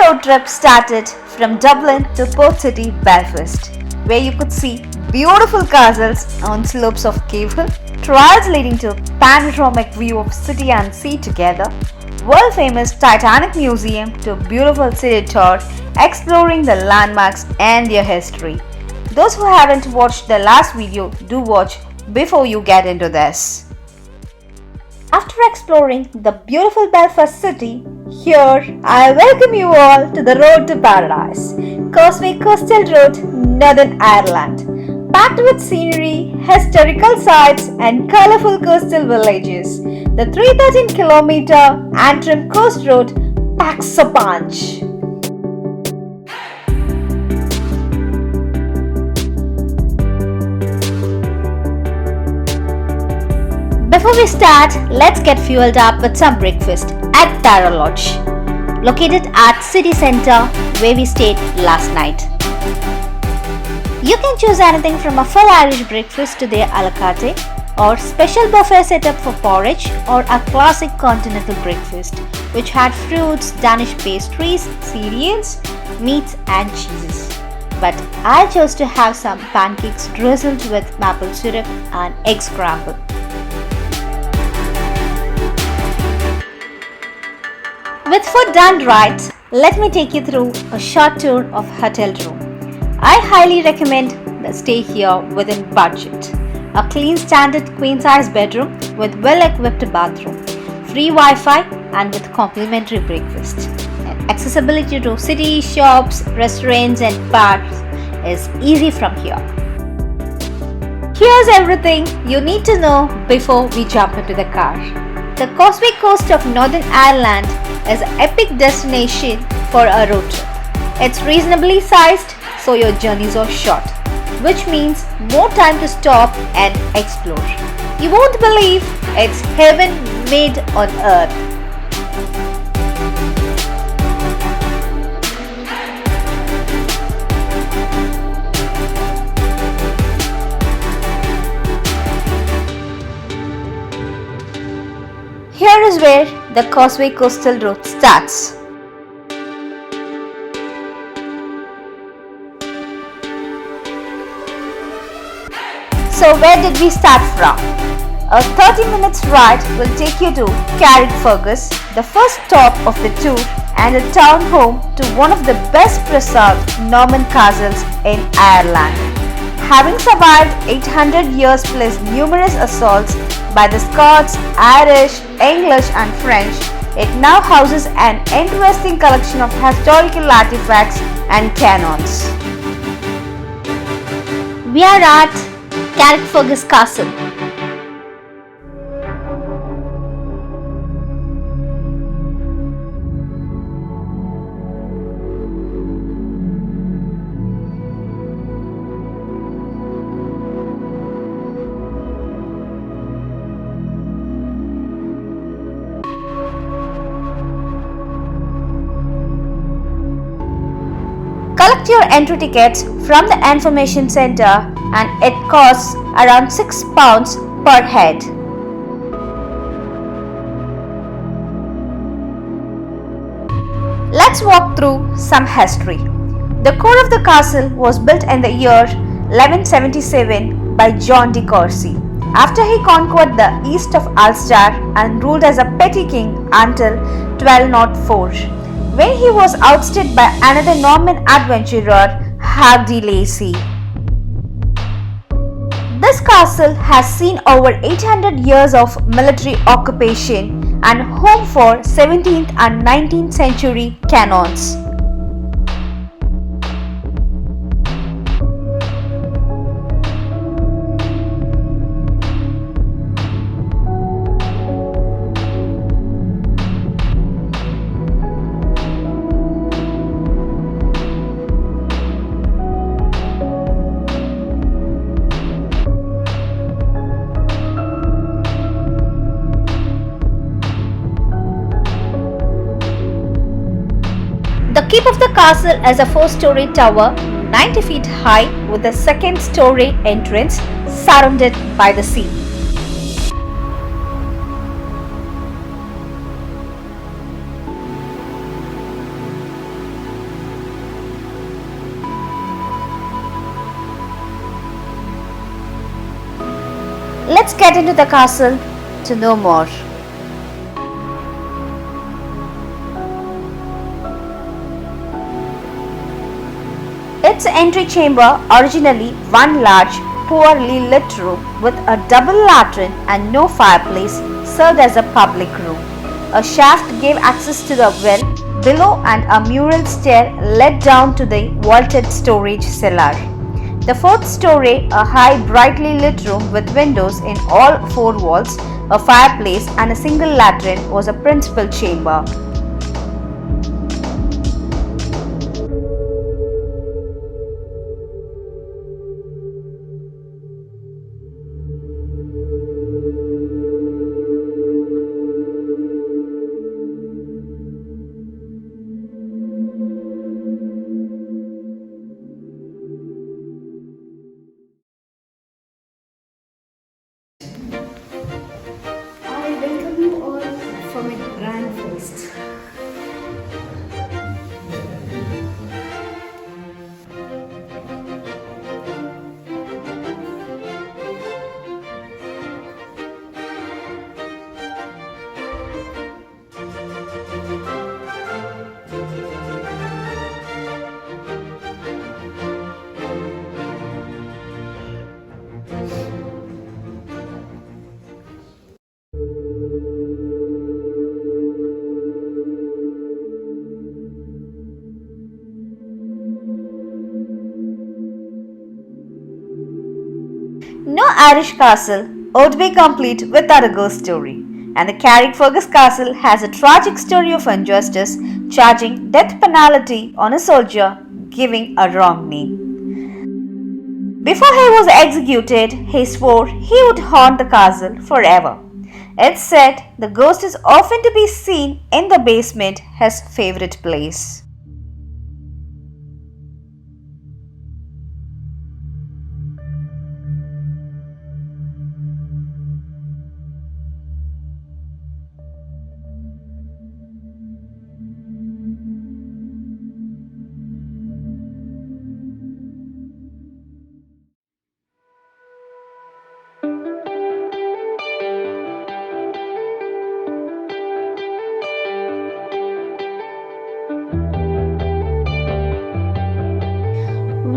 road trip started from Dublin to Port City, Belfast, where you could see beautiful castles on slopes of Cave Hill, trails leading to a panoramic view of city and sea together, world famous Titanic Museum to beautiful city tour, exploring the landmarks and their history. Those who haven't watched the last video, do watch before you get into this. After exploring the beautiful Belfast city, here I welcome you all to the road to paradise, Causeway Coastal Road, Northern Ireland. Packed with scenery, historical sites and colourful coastal villages, the 313km Antrim Coast Road packs a punch. Before we start, let's get fueled up with some breakfast at Torr Lodge, located at city centre where we stayed last night. You can choose anything from a full Irish breakfast to their a la carte, or special buffet setup for porridge, or a classic continental breakfast which had fruits, Danish pastries, cereals, meats and cheeses. But I chose to have some pancakes drizzled with maple syrup and egg scramble. With food done right, let me take you through a short tour of hotel room. I highly recommend the stay here within budget. A clean standard queen size bedroom with well equipped bathroom, free Wi-Fi and with complimentary breakfast. And accessibility to city, shops, restaurants and bars is easy from here. Here's everything you need to know before we jump into the car. The Causeway coast of Northern Ireland is an epic destination for a road trip. It's reasonably sized, so your journeys are short, which means more time to stop and explore. You won't believe it's heaven made on earth. Here is where the Causeway Coastal Road starts. So where did we start from? A 30 minutes ride will take you to Carrickfergus, the first stop of the tour and a town home to one of the best preserved Norman castles in Ireland. Having survived 800 years plus numerous assaults by the Scots, Irish, English and French, it now houses an interesting collection of historical artifacts and cannons. We are at Carrickfergus Castle. Collect your entry tickets from the information centre and it costs around £6 per head. Let's walk through some history. The core of the castle was built in the year 1177 by John de Courcy, after he conquered the east of Ulster and ruled as a petty king until 1204. When he was ousted by another Norman adventurer, Hugh de Lacy. This castle has seen over 800 years of military occupation and home for 17th and 19th century cannons. The keep of the castle is a 4-story tower, 90 feet high, with a second-story entrance surrounded by the sea. get into the castle to know more. Its entry chamber, originally one large, poorly lit room with a double latrine and no fireplace, served as a public room. A shaft gave access to the well below and a mural stair led down to the vaulted storage cellar. The fourth story, a high, brightly lit room with windows in all four walls, a fireplace and a single latrine, was a principal chamber. I welcome you all for my grand feast. No Irish castle would be complete without a ghost story, and the Carrickfergus Castle has a tragic story of injustice, charging death penalty on a soldier giving a wrong name. Before he was executed, he swore he would haunt the castle forever. It's said the ghost is often to be seen in the basement, his favorite place.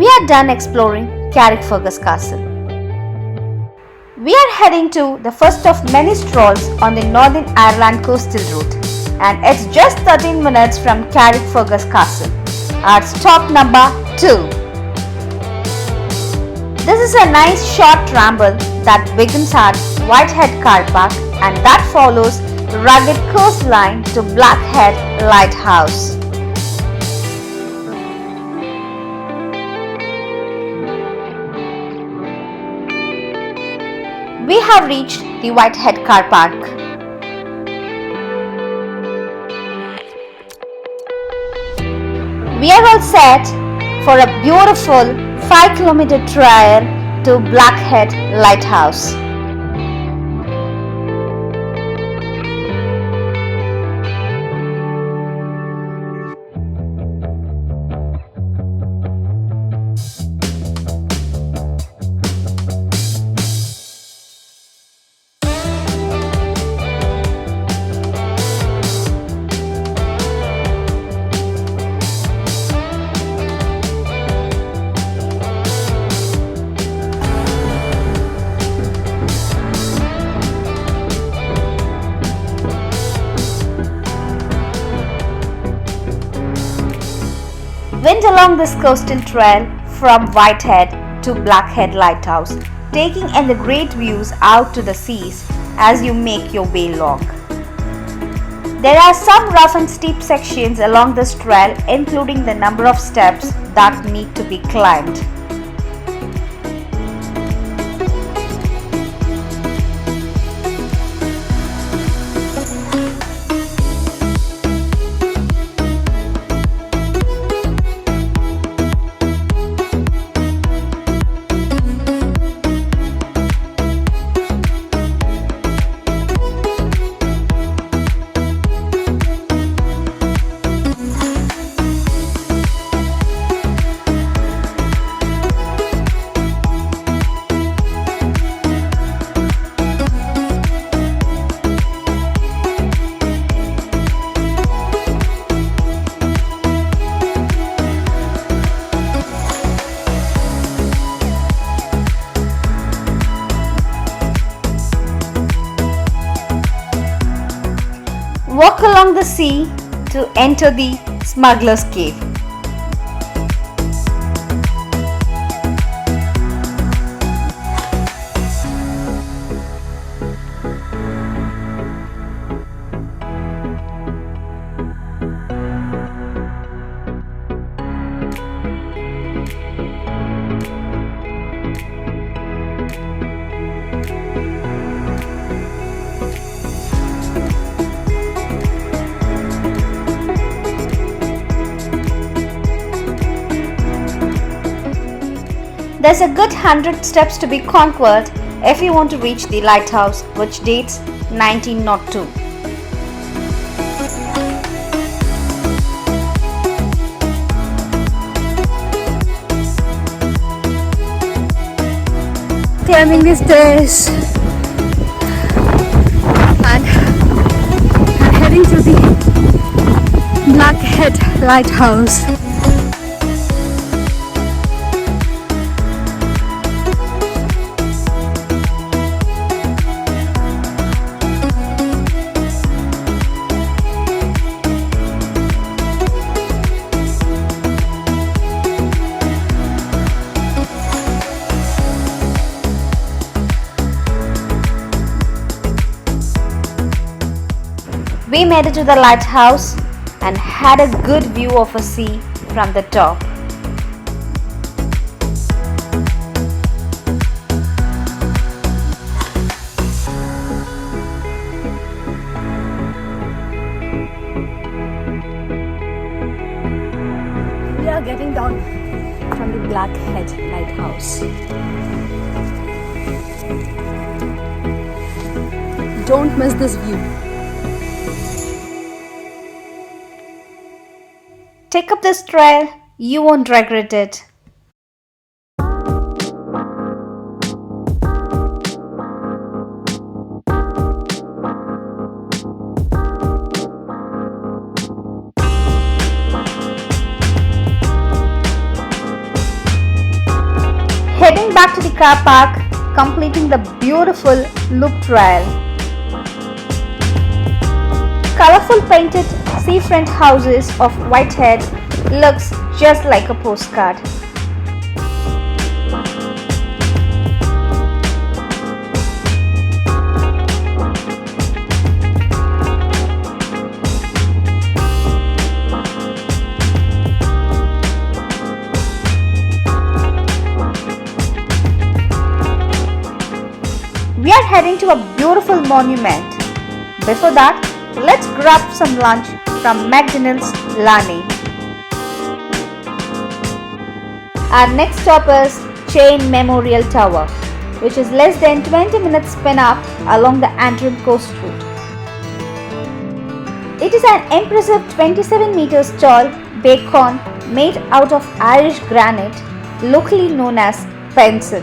We are done exploring Carrickfergus Castle. We are heading to the first of many strolls on the Northern coastal route, and it's just 13 minutes from Carrickfergus Castle. Our stop number 2. This is a nice short ramble that begins at Whitehead car park and that follows rugged coastline to Blackhead Lighthouse. We have reached the Whitehead car park. We are all set for a beautiful 5-kilometer trail to Blackhead Lighthouse. Went along this coastal trail from Whitehead to Blackhead Lighthouse, taking in the great views out to the seas as you make your way along. There are some rough and steep sections along this trail, including the number of steps that need to be climbed. walk along the sea to enter the Smuggler's Cave. There's a good 100 steps to be conquered if you want to reach the lighthouse, which dates 1902. Climbing the stairs and heading to the Whitehead lighthouse. We made it to the lighthouse and had a good view of a sea from the top. We are getting down from the Whitehead lighthouse. Don't miss this view. Take up this trail, you won't regret it. Heading back to the car park, completing the beautiful loop trail. Colorful painted seafront houses of Whitehead looks just like a postcard. We are heading to a beautiful monument. Before that, let's grab some lunch from McDonald's Larne. Our next stop is Chaine Memorial Tower, which is less than 20 minutes spin up along the Antrim coast route. It is an impressive 27 meters tall beacon made out of Irish granite, locally known as pencil.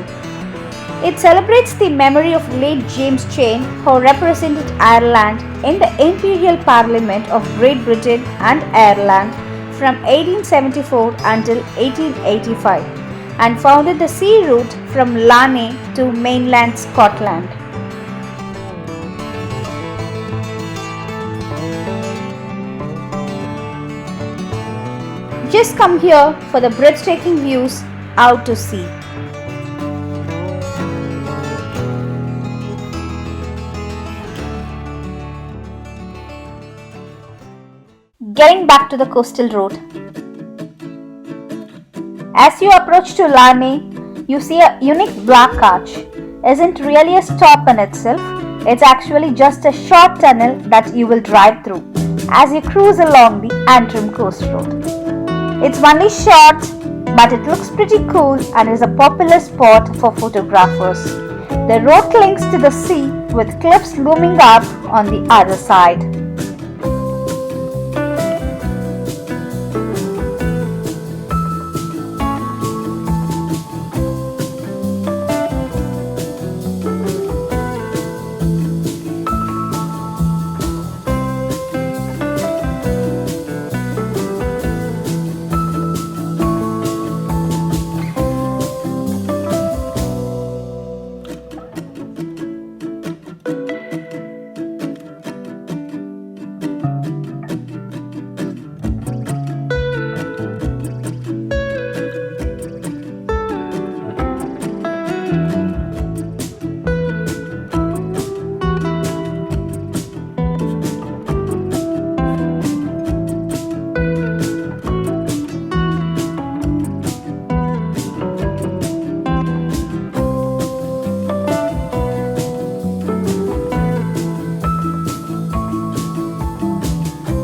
It celebrates the memory of late James Chaine, who represented Ireland in the Imperial Parliament of Great Britain and Ireland from 1874 until 1885 and founded the sea route from Larne to mainland Scotland. Just come here for the breathtaking views out to sea. Getting back to the coastal road. As you approach to Larne, you see a unique black arch. Isn't really a stop in itself, it's actually just a short tunnel that you will drive through as you cruise along the Antrim coast road. It's only short, but it looks pretty cool and is a popular spot for photographers. The road links to the sea with cliffs looming up on the other side.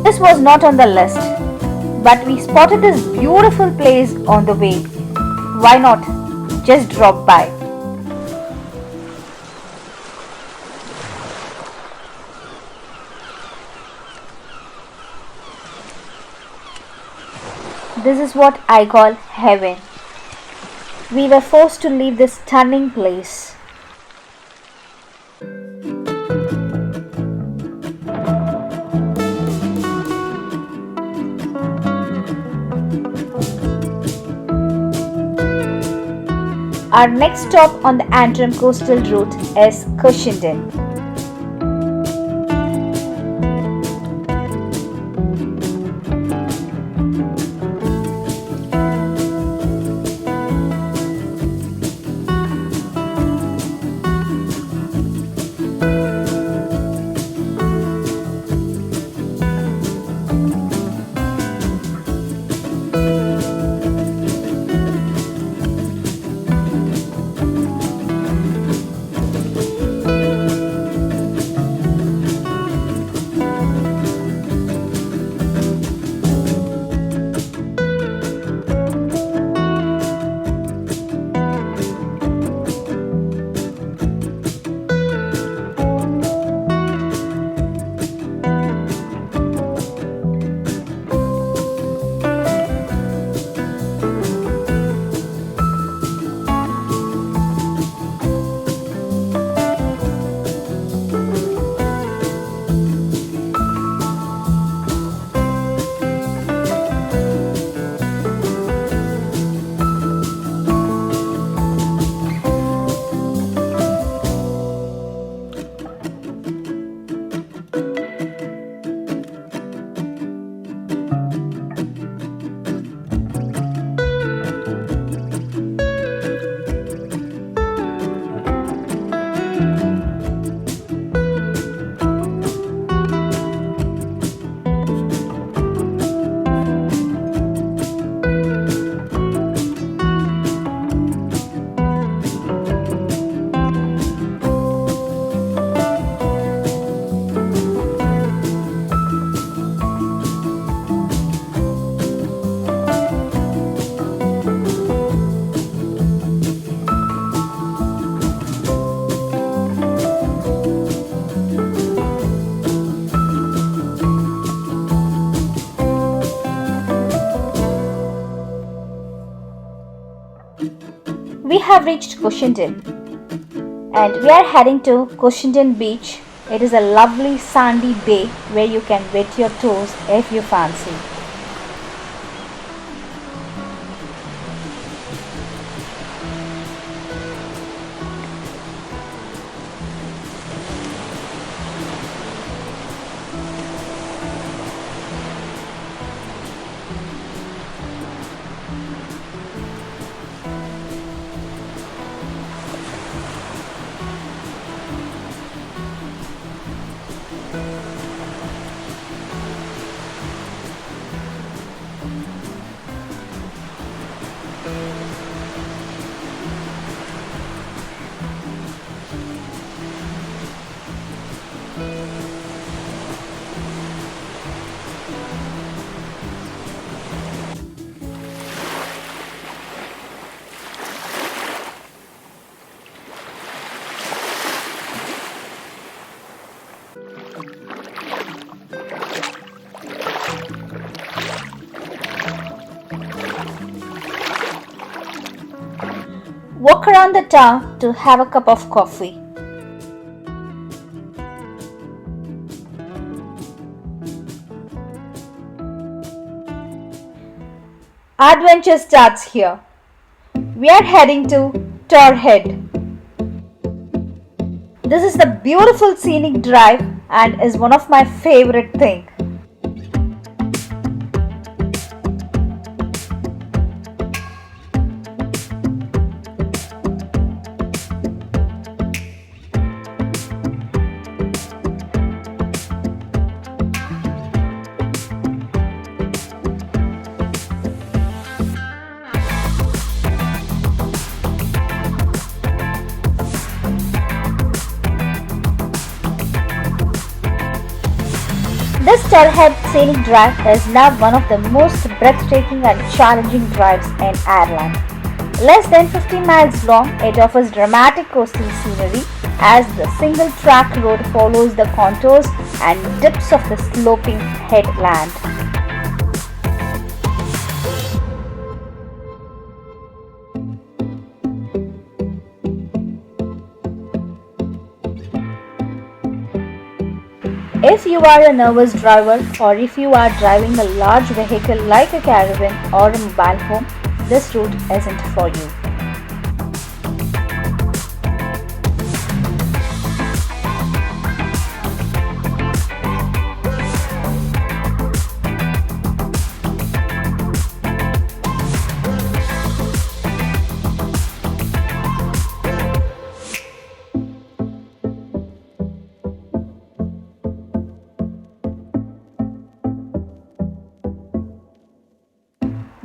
This was not on the list, but we spotted this beautiful place on the way. Why not just drop by? This is what I call heaven. We were forced to leave this stunning place. Our next stop on the Antrim coastal route is Cushendun. We have reached Cushendun and we are heading to Cushendun beach. It is a lovely sandy bay where you can wet your toes if you fancy. Walk around the town to have a cup of coffee. Adventure starts here. We are heading to Torr. This is the beautiful scenic drive and is one of my favorite things. This Torrhead scenic drive is now one of the most breathtaking and challenging drives in Ireland. Less than 50 miles long, it offers dramatic coastal scenery as the single track road follows the contours and dips of the sloping headland. If you are a nervous driver or if you are driving a large vehicle like a caravan or a mobile home, this route isn't for you.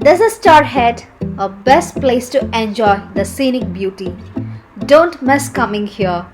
This is Torrhead, a best place to enjoy the scenic beauty. Don't miss coming here.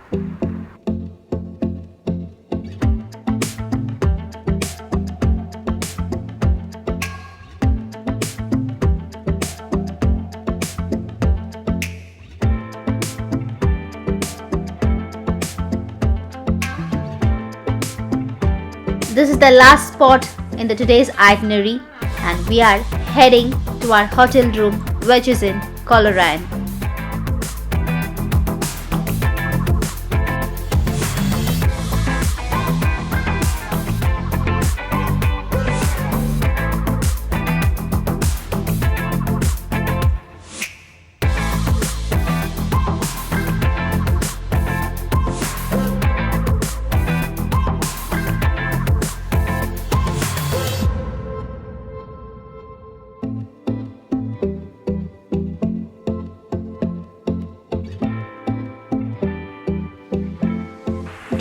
This is the last spot in today's itinerary, and we are heading to our hotel room, which is in Coleraine.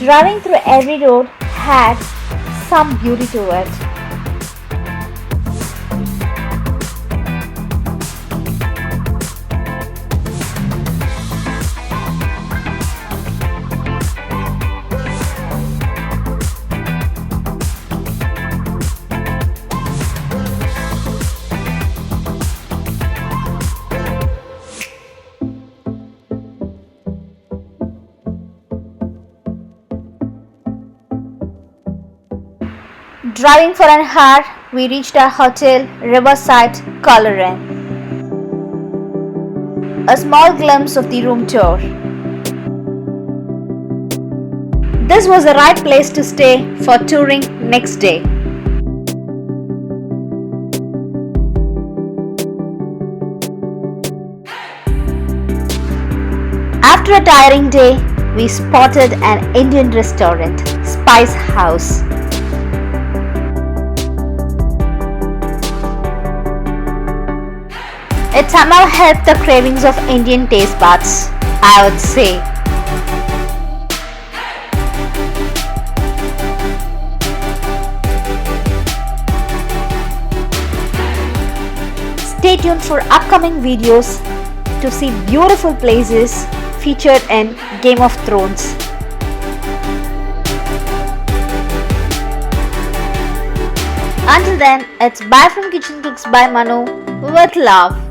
Driving through every road had some beauty to it. Driving for an hour, we reached our hotel, Riverside, Coleraine. A small glimpse of the room tour. This was the right place to stay for touring next day. After a tiring day, we spotted an Indian restaurant, Spice House. It somehow helped the cravings of Indian taste buds, I would say. Stay tuned for upcoming videos to see beautiful places featured in Game of Thrones. Until then, it's bye from Kitchen Cooks by Manu with love.